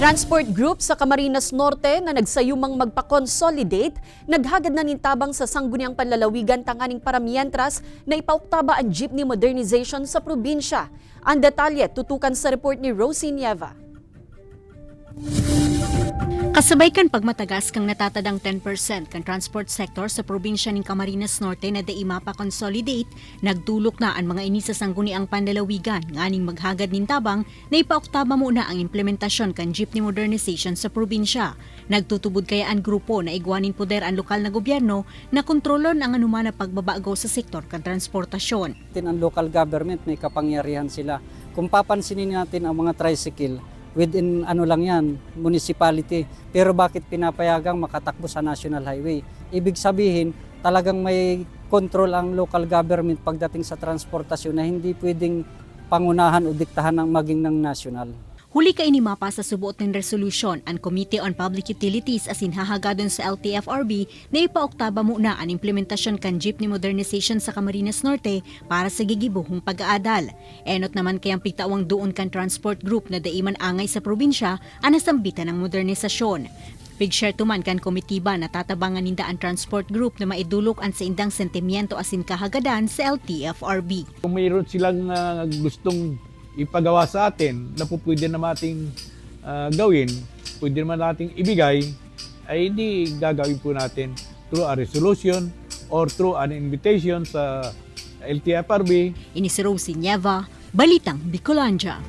Transport group sa Camarines Norte na nagsayumang magpa-consolidate, naghagad na nintabang sa sangguniang panlalawigan tanganing paramientras na ipauktaba ang jeepney modernization sa probinsya. Ang detalye tutukan sa report ni Rosie Nieva. Kasabay kan pagmatagas kang natatadang 10% kan transport sector sa probinsya ng Camarines Norte na dai mapa-consolidate, nagdulok na ang mga ini sa sangguniang panlalawigan nganing maghagad nin tabang na ipauktaba muna ang implementasyon kan jeepney modernization sa probinsya. Nagtutubod kaya ang grupo na igwanin poder ang lokal na gobyerno na kontrolon ang anuman na pagbabago sa sektor kan transportasyon. Ang local government may kapangyarihan sila. Kung papansinin natin ang mga tricycle, within lang yan, municipality. Pero bakit pinapayagang makatakbo sa national highway? Ibig sabihin, talagang may control ang local government pagdating sa transportasyon na hindi pwedeng pangunahan o diktahan ng maging ng national. Huli ka inimapa sa subuot ng resolution ang Committee on Public Utilities as inhahagadon sa LTFRB na ipauktaba muna ang implementasyon kan jeepney modernization sa Camarines Norte para sa gigibuhong pag-aadal. Enot naman kayang pitawang doon kan transport group na daiman angay sa probinsya ang nasambitan ng modernisasyon. Big-share tuman kan komitiba na tatabangan ninda ang transport group na maidulok ang sa indang sentimiento asin kahagadan sa LTFRB. Kung mayroon silang gustong ipagawa sa atin na po pwede naman ating gawin, pwede naman nating ibigay, ay hindi gagawin po natin through a resolution or through an invitation sa LTFRB. Ini si Rosie Nieva, Balitang Bicolanja.